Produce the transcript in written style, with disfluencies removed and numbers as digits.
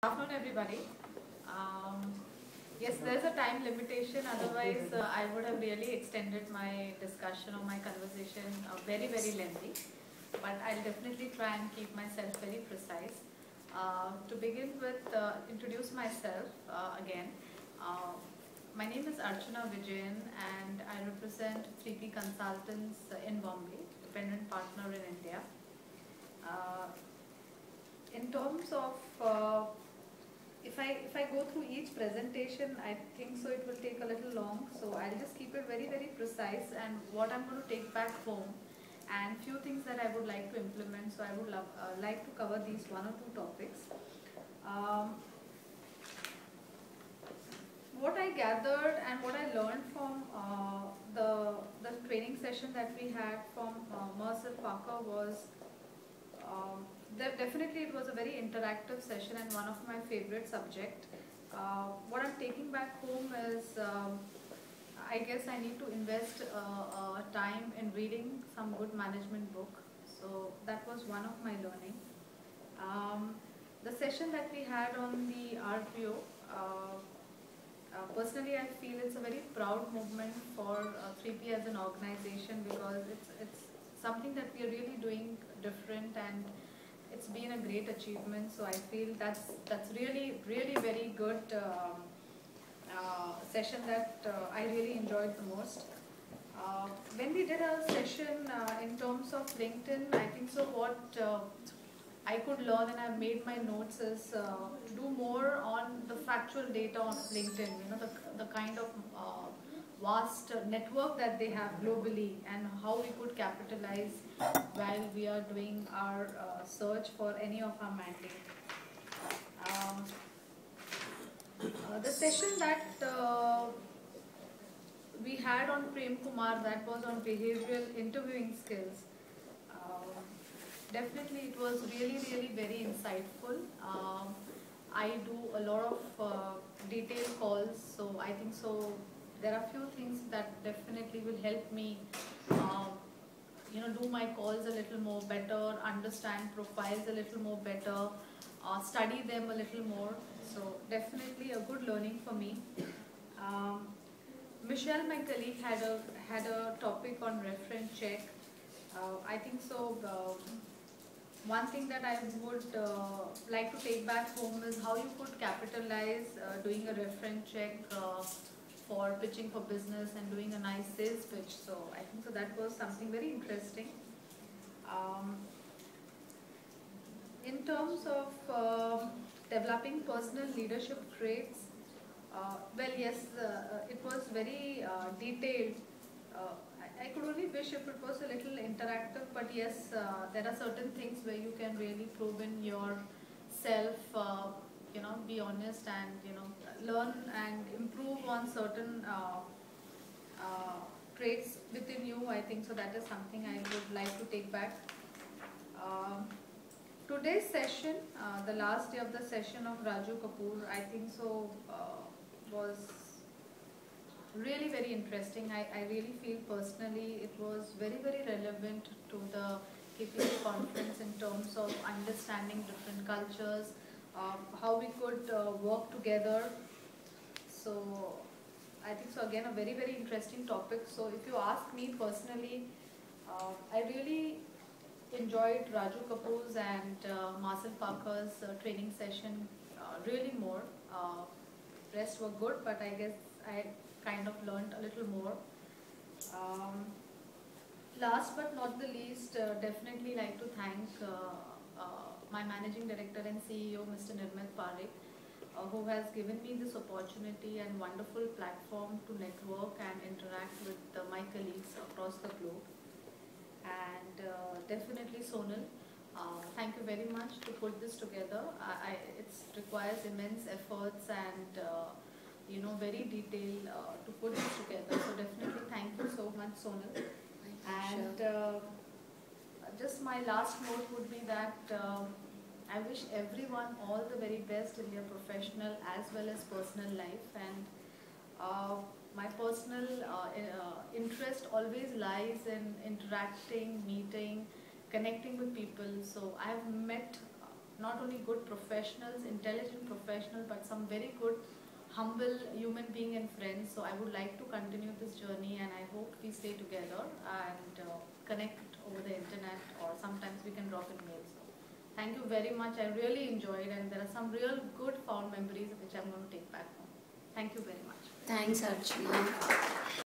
Good afternoon, everybody. Um, yes, there's a time limitation. Otherwise, I would have really extended my discussion or my conversation very, very lengthy. But I'll definitely try and keep myself very precise. To begin with, introduce myself again. Uh, my name is Archana Vijayan, and I represent 3P Consultants in Bombay, dependent partner in India. Uh, in terms of if I go through each presentation, I think so it will take a little long. So I'll just keep it very, very precise and what I'm going to take back home and few things that I would like to implement. So I would like to cover these one or two topics. What I gathered and what I learned from the training session that we had from Marcel Parker was definitely it was a very interactive session and one of my favorite subject. What I'm taking back home is I guess I need to invest time in reading some good management book. So that was one of my learning. The session that we had on the RPO, personally I feel it's a very proud movement for 3P as an organization because it's something that we are really doing different and it's been a great achievement. So I feel that's really very good session that I really enjoyed the most. When we did a session in terms of LinkedIn, I think so what I could learn and I've made my notes is to do more on the factual data on LinkedIn, you know, the kind of vast network that they have globally and how we could capitalize while we are doing our search for any of our mandate. The session that we had on Prem Kumar, that was on behavioral interviewing skills. Definitely it was really very insightful. I do a lot of detailed calls, so I think so there are few things that definitely will help me do my calls a little more better, understand profiles a little more better, study them a little more. So definitely a good learning for me. Michelle, my colleague, had a topic on reference check. I think so. One thing that I would like to take back home is how you could capitalize doing a reference check for pitching for business and doing a nice sales pitch. So I think so that was something very interesting. In terms of developing personal leadership traits, well, yes, it was very detailed. I could only wish if it was a little interactive, but yes, there are certain things where you can really probe in yourself, be honest and, learn and improve on certain traits within you. I think so that is something I would like to take back. Today's session, the last day of the session of Raju Kapoor, I think so was really very interesting. I really feel personally it was very relevant to the KPC conference in terms of understanding different cultures, how we could work together. So I think so again a very interesting topic. So if you ask me personally, I really enjoyed Raju Kapoor's and Marcel Parker's training session really more. Rest were good, but I guess I kind of learned a little more. Last but not the least, definitely like to thank my Managing Director and CEO, Mr. Nirmal Parekh, who has given me this opportunity and wonderful platform to network and interact with my colleagues across the globe. And definitely Sonal, thank you very much to put this together. It requires immense efforts and very detailed to put this together. So definitely thank you so much, Sonal. And just my last note would be that I wish everyone all the very best in their professional as well as personal life. And my personal interest always lies in interacting, meeting, connecting with people. So I've met not only good professionals, intelligent professionals, but some very good, humble human being and friends. So I would like to continue this journey, and I hope we stay together and connect over the internet, or sometimes we can drop in mails. So thank you very much. I really enjoyed, and there are some real good fond memories which I'm going to take back home. Thank you very much. Thanks, Archana.